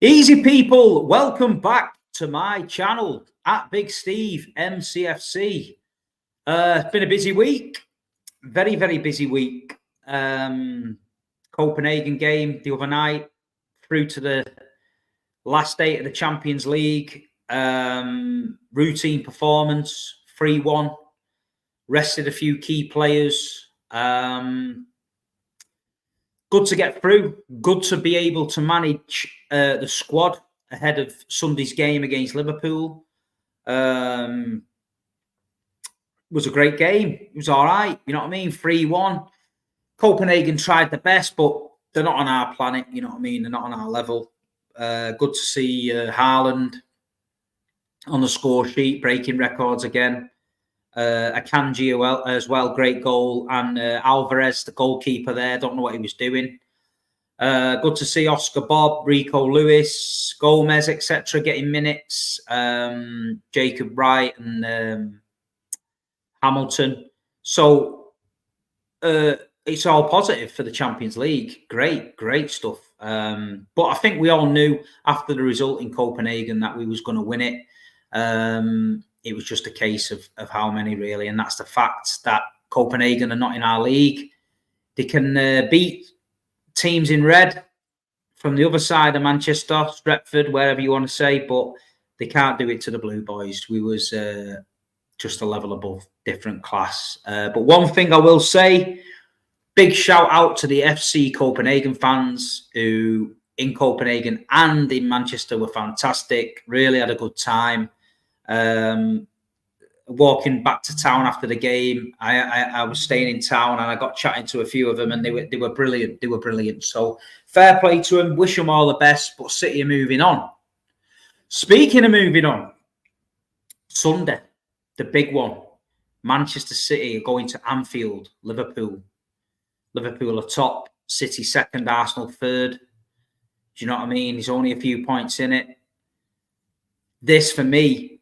Easy people, welcome back to my channel at Big Steve MCFC. It's been a busy week, very busy week. Copenhagen game the other night, through to the last day of the Champions League. Routine performance, 3-1. Rested a few key players. Good to get through. Good to be able to manage the squad ahead of Sunday's game against Liverpool. Was a great game. It was all right. You know what I mean? 3-1. Copenhagen tried their best, but they're not on our planet. You know what I mean? They're not on our level. Good to see Haaland on the score sheet, breaking records again. Akanji as well, great goal. And Alvarez, the goalkeeper there, don't know what he was doing. Good to see Oscar Bob, Rico Lewis, Gomez, etc. getting minutes. Jacob Wright and Hamilton. So it's all positive for the Champions League. Great stuff. But I think we all knew after the result in Copenhagen that we was going to win it. It was just a case of how many, really. And that's the fact that Copenhagen are not in our league. They can beat teams in red from the other side of Manchester, Stretford, wherever you want to say, but they can't do it to the Blue Boys. We was just a level above, different class. But one thing I will say, big shout out to the FC Copenhagen fans who in Copenhagen and in Manchester were fantastic. Really had a good time. Walking back to town after the game, I was staying in town and I got chatting to a few of them, and they were brilliant. They were brilliant. So fair play to them. Wish them all the best. But City are moving on. Speaking of moving on, Sunday, the big one. Manchester City are going to Anfield. Liverpool are top. City second. Arsenal third. Do you know what I mean? There's only a few points in it. This, for me,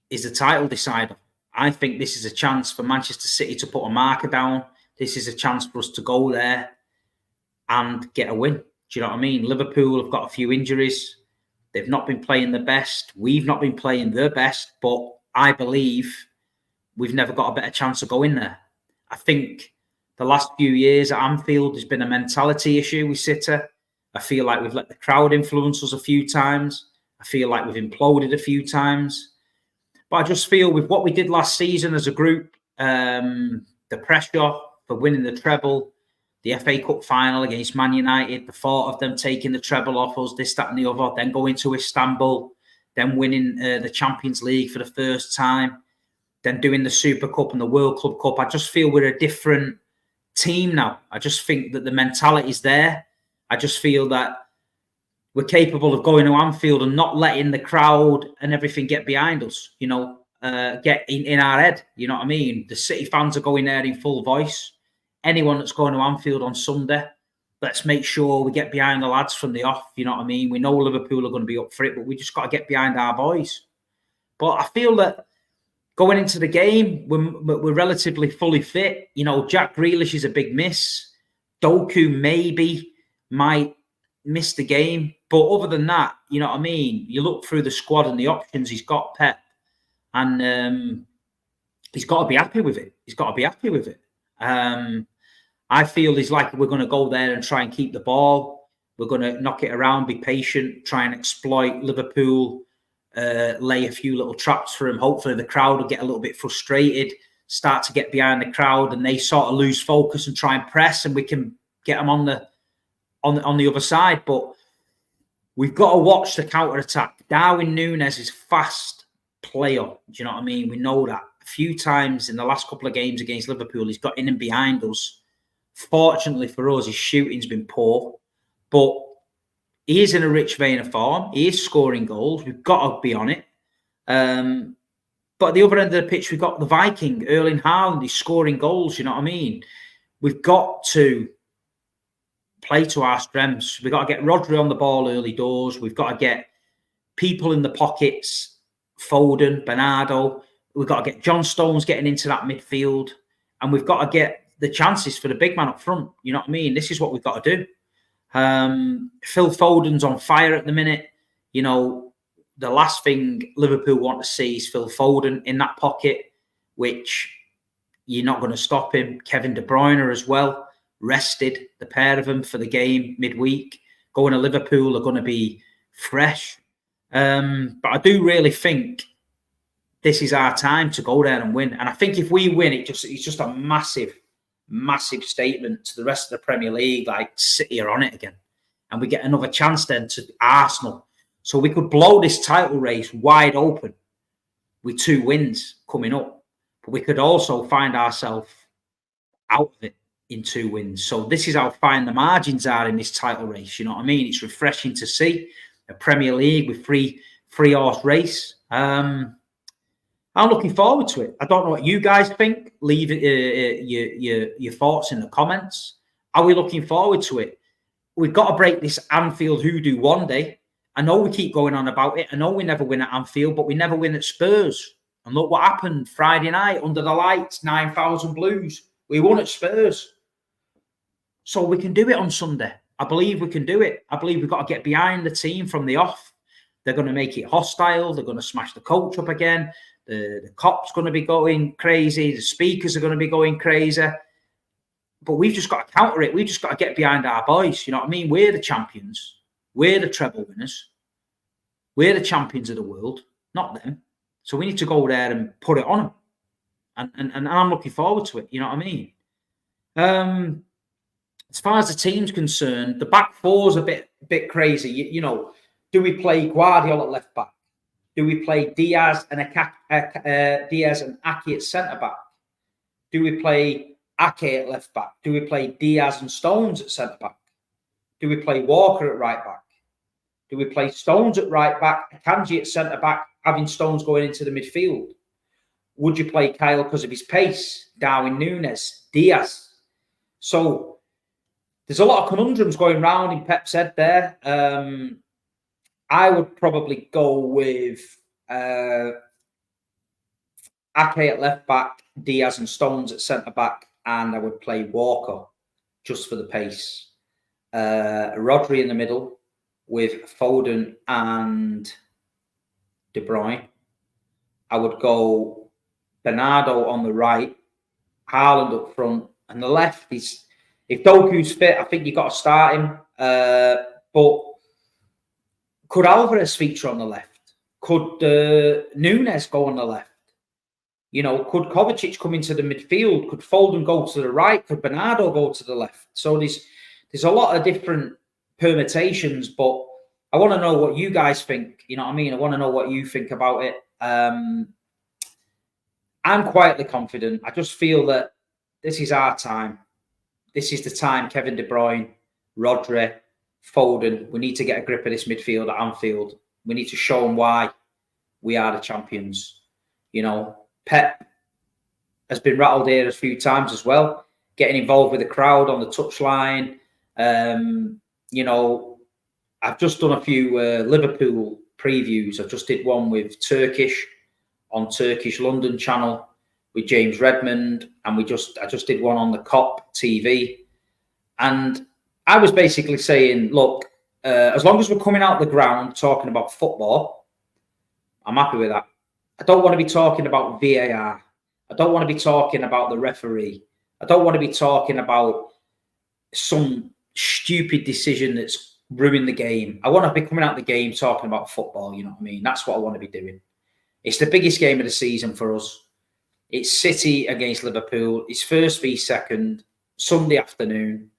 is the title decider. I think this is a chance for Manchester City to put a marker down. This is a chance for us to go there and get a win. Do you know what I mean? Liverpool have got a few injuries. They've not been playing the best. We've not been playing the best, but I believe we've never got a better chance of going there. I think the last few years at Anfield has been a mentality issue with City. I feel like we've let the crowd influence us a few times. I feel like we've imploded a few times. But I just feel with what we did last season as a group, the pressure for winning the treble, the FA Cup final against Man United, the thought of them taking the treble off us, this, that and the other, then going to Istanbul, then winning the Champions League for the first time, then doing the Super Cup and the World Club Cup. I just feel we're a different team now. I just think that the mentality is there. I just feel that we're capable of going to Anfield and not letting the crowd and everything get behind us, you know, get in our head. You know what I mean? The City fans are going there in full voice. Anyone that's going to Anfield on Sunday, let's make sure we get behind the lads from the off. You know what I mean? We know Liverpool are going to be up for it, but we just got to get behind our boys. But I feel that going into the game, we're relatively fully fit. You know, Jack Grealish is a big miss. Doku maybe might miss the game. But other than that, you know what I mean? You look through the squad and the options he's got, Pep, and he's got to be happy with it. He's got to be happy with it. I feel he's like, we're going to go there and try and keep the ball. We're going to knock it around, be patient, try and exploit Liverpool, lay a few little traps for him. Hopefully the crowd will get a little bit frustrated, start to get behind the crowd, and they sort of lose focus and try and press, and we can get them on the other side. But we've got to watch the counter-attack. Darwin Núñez is a fast player. Do you know what I mean? We know that. A few times in the last couple of games against Liverpool, he's got in and behind us. Fortunately for us, his shooting's been poor. But he is in a rich vein of form. He is scoring goals. We've got to be on it. But at the other end of the pitch, we've got the Viking, Erling Haaland. He's scoring goals. You know what I mean? We've got to play to our strengths. We've got to get Rodri on the ball early doors. We've got to get people in the pockets, Foden, Bernardo. We've got to get John Stones getting into that midfield. And we've got to get the chances for the big man up front. You know what I mean? This is what we've got to do. Phil Foden's on fire at the minute. You know, the last thing Liverpool want to see is Phil Foden in that pocket, which you're not going to stop him. Kevin De Bruyne as well, rested, the pair of them for the game midweek. Going to Liverpool are going to be fresh. But I do really think this is our time to go there and win. And I think if we win, it's just a massive, massive statement to the rest of the Premier League, like City are on it again. And we get another chance then to Arsenal. So we could blow this title race wide open with 2 wins coming up. But we could also find ourselves out of it in 2 wins. So this is how fine the margins are in this title race. You know what I mean? It's refreshing to see a Premier League with three horse race. I'm looking forward to it. I don't know what you guys think. Leave your thoughts in the comments. Are we looking forward to it? We've got to break this Anfield hoodoo one day. I know we keep going on about it. I know we never win at Anfield, but we never win at Spurs. And look what happened Friday night under the lights, 9,000 Blues. We won at Spurs. So we can do it on Sunday. I believe we can do it. I believe we've got to get behind the team from the off. They're going to make it hostile. They're going to smash the coach up again. The cop's going to be going crazy. The speakers are going to be going crazy. But we've just got to counter it. We've just got to get behind our boys. You know what I mean? We're the champions. We're the treble winners. We're the champions of the world, not them. So we need to go there and put it on them. And I'm looking forward to it. You know what I mean? As far as the team's concerned, the back four's a bit crazy. You know, do we play Guardiola at left back? Do we play Diaz and Ake at centre back? Do we play Ake at left back? Do we play Diaz and Stones at centre back? Do we play Walker at right back? Do we play Stones at right back, Akanji at centre back, having Stones going into the midfield? Would you play Kyle because of his pace? Darwin Núñez, Diaz. So there's a lot of conundrums going round in Pep's head there. I would probably go with Ake at left back, Diaz and Stones at centre back, and I would play Walker just for the pace. Rodri in the middle with Foden and De Bruyne. I would go Bernardo on the right, Haaland up front, and the left is, if Doku's fit, I think you've got to start him. But could Alvarez feature on the left? Could Núñez go on the left? You know, could Kovacic come into the midfield? Could Foden go to the right? Could Bernardo go to the left? So there's a lot of different permutations, but I want to know what you guys think. You know what I mean? I want to know what you think about it. I'm quietly confident. I just feel that this is our time. This is the time, Kevin De Bruyne, Rodri, Foden. We need to get a grip of this midfield at Anfield. We need to show them why we are the champions. You know, Pep has been rattled here a few times as well, getting involved with the crowd on the touchline. You know, I've just done a few Liverpool previews. I just did one with Turkish on Turkish London channel with James Redmond, and I just did one on the COP TV, and I was basically saying, look, as long as we're coming out the ground talking about football, I'm happy with that. I don't want to be talking about VAR. I don't want to be talking about the referee. I don't want to be talking about some stupid decision that's ruined the game. I want to be coming out the game talking about football, you know what I mean? That's what I want to be doing. It's the biggest game of the season for us. It's City against Liverpool. It's first v second, Sunday afternoon.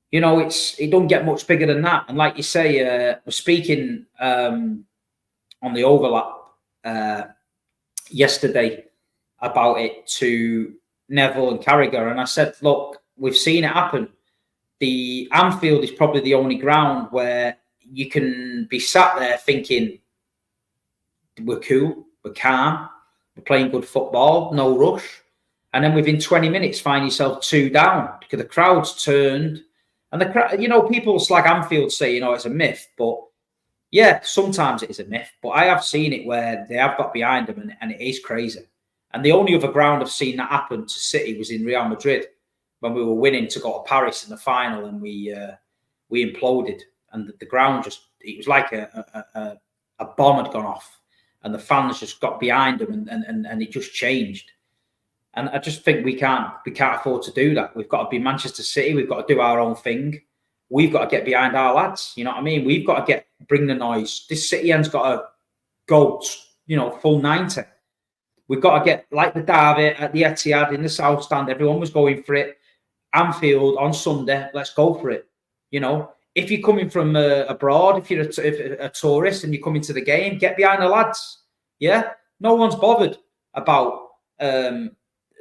You know, it don't get much bigger than that. And like you say, we're speaking on the overlap yesterday about it to Neville and Carragher, and I said, look, we've seen it happen. The Anfield is probably the only ground where you can be sat there thinking, we're cool, we're calm, we're playing good football, no rush. And then within 20 minutes, find yourself 2 down because the crowd's turned. And the crowd, you know, people slag Anfield, say, you know, it's a myth. But yeah, sometimes it is a myth. But I have seen it where they have got behind them, and it is crazy. And the only other ground I've seen that happen to City was in Real Madrid when we were winning to go to Paris in the final, and we we imploded, and the ground it was like a bomb had gone off, and the fans just got behind them, and it just changed. And I just think we can't afford to do that. We've got to be Manchester City. We've got to do our own thing. We've got to get behind our lads. You know what I mean? We've got to bring the noise. This City end's got to go, full 90. We've got to get, like the derby at the Etihad in the South Stand, everyone was going for it. Anfield on Sunday, let's go for it. If you're coming from abroad, if you're a tourist and you're coming to the game, get behind the lads. Yeah? No one's bothered about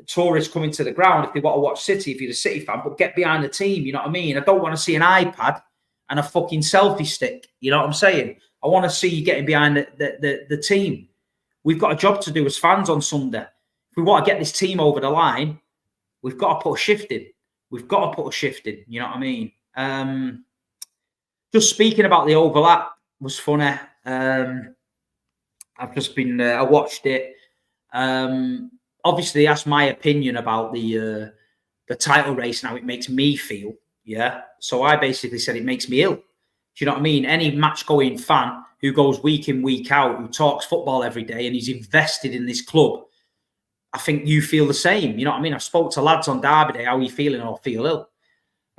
tourists coming to the ground if they want to watch City, if you're a City fan, but get behind the team, you know what I mean? I don't want to see an iPad and a fucking selfie stick, you know what I'm saying? I want to see you getting behind the team. We've got a job to do as fans on Sunday. If we want to get this team over the line, we've got to put a shift in. We've got to put a shift in, you know what I mean? Just speaking about the overlap was funny. I've just been, I watched it. Obviously, that's my opinion about the title race and how it makes me feel. Yeah. So I basically said it makes me ill. Do you know what I mean? Any match-going fan who goes week in, week out, who talks football every day and he's invested in this club, I think you feel the same. You know what I mean? I spoke to lads on Derby Day, how are you feeling or feel ill?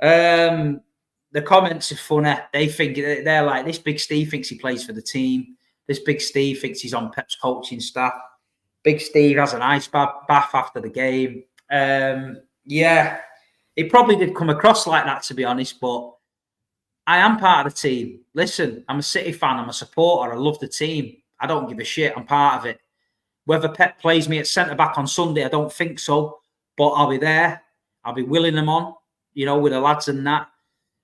The comments are funny. They think, they're like, this Big Steve thinks he plays for the team. This Big Steve thinks he's on Pep's coaching staff. Big Steve has an ice bath after the game. Yeah, it probably did come across like that, to be honest, but I am part of the team. Listen, I'm a City fan. I'm a supporter. I love the team. I don't give a shit. I'm part of it. Whether Pep plays me at centre-back on Sunday, I don't think so, but I'll be there. I'll be willing them on, with the lads and that.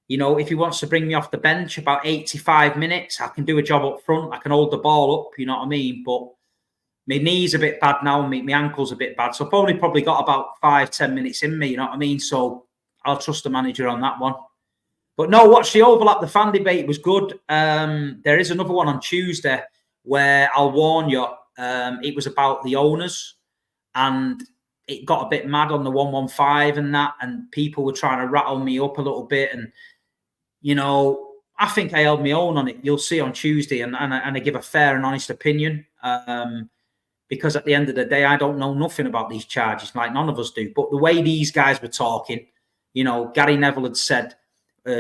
If he wants to bring me off the bench about 85 minutes, I can do a job up front. I can hold the ball up, you know what I mean? But my knee's a bit bad now. My ankle's a bit bad. So I've probably got about 5-10 minutes in me, you know what I mean? So I'll trust the manager on that one. But no, watch the overlap. The fan debate was good. There is another one on Tuesday where I'll warn you, it was about the owners, and it got a bit mad on the 115 and that, and people were trying to rattle me up a little bit. And, I think I held my own on it. You'll see on Tuesday, and I give a fair and honest opinion. Because at the end of the day, I don't know nothing about these charges, like none of us do. But the way these guys were talking, Gary Neville had said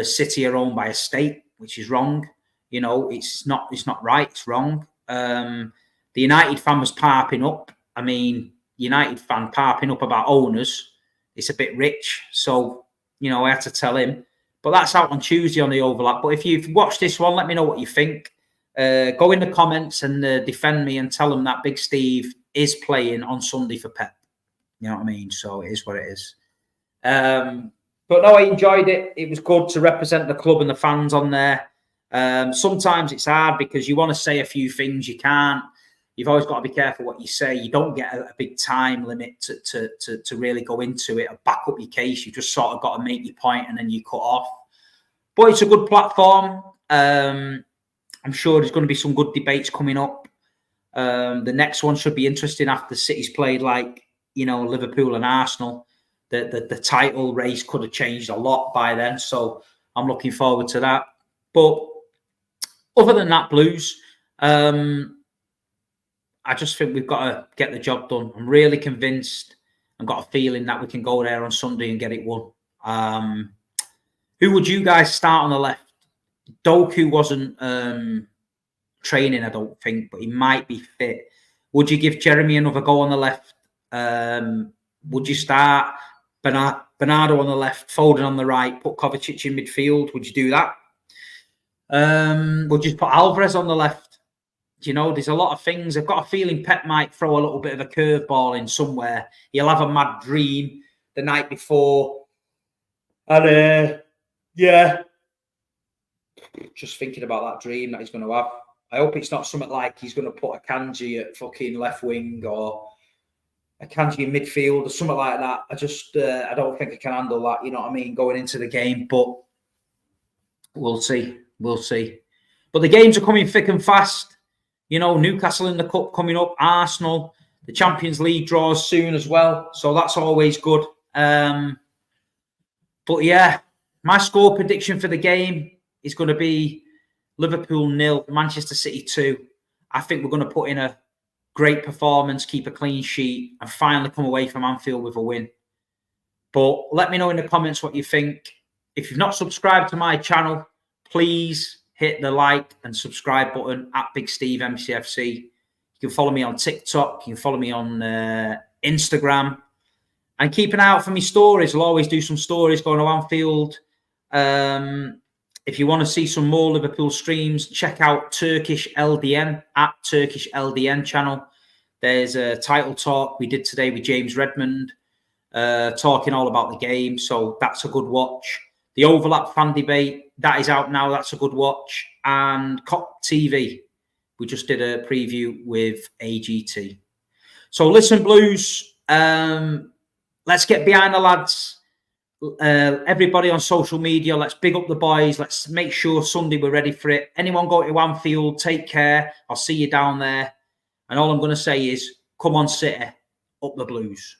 City are owned by a state, which is wrong. It's not right. It's wrong. The United fan was parping up. I mean, United fan parping up about owners. It's a bit rich. So, I had to tell him. But that's out on Tuesday on the overlap. But if you've watched this one, let me know what you think. Go in the comments and defend me and tell them that Big Steve is playing on Sunday for Pep. You know what I mean? So it is what it is. But no, I enjoyed it. It was good to represent the club and the fans on there. Sometimes it's hard because you want to say a few things, you can't. You've always got to be careful what you say. You don't get a big time limit to really go into it or back up your case. You just sort of got to make your point and then you cut off. But it's a good platform. I'm sure there's going to be some good debates coming up. The next one should be interesting after City's played Liverpool and Arsenal. The title race could have changed a lot by then. So I'm looking forward to that. But other than that, Blues, I just think we've got to get the job done. I'm really convinced. I've got a feeling that we can go there on Sunday and get it won. Who would you guys start on the left? Doku wasn't training, I don't think, but he might be fit. Would you give Jeremy another go on the left? Would you start Bernardo on the left, Foden on the right, put Kovacic in midfield? Would you do that? Would you put Alvarez on the left? There's a lot of things. I've got a feeling Pep might throw a little bit of a curveball in somewhere. He'll have a mad dream the night before. And, just thinking about that dream that he's going to have. I hope it's not something like he's going to put a Kanji at fucking left wing or a Kanji in midfield or something like that. I don't think I can handle that, you know what I mean, going into the game. But we'll see. We'll see. But the games are coming thick and fast. Newcastle in the Cup coming up, Arsenal, the Champions League draws soon as well. So that's always good. But yeah, my score prediction for the game, is going to be Liverpool 0, Manchester City 2. I think we're going to put in a great performance, keep a clean sheet, and finally come away from Anfield with a win. But let me know in the comments what you think. If you've not subscribed to my channel, please hit the like and subscribe button at Big Steve MCFC. You can follow me on TikTok. You can follow me on Instagram. And keep an eye out for my stories. I'll always do some stories going to Anfield. If you want to see some more Liverpool streams, check out Turkish LDN at Turkish LDN channel. There's a title talk we did today with James Redmond, talking all about the game. So that's a good watch. The Overlap fan debate, that is out now. That's a good watch. And COP TV, we just did a preview with AGT. So listen, Blues, let's get behind the lads. Everybody on social media, let's big up the boys. Let's make sure Sunday we're ready for it. Anyone go to Anfield, take care. I'll see you down there. And all I'm going to say is, come on, City, up the Blues.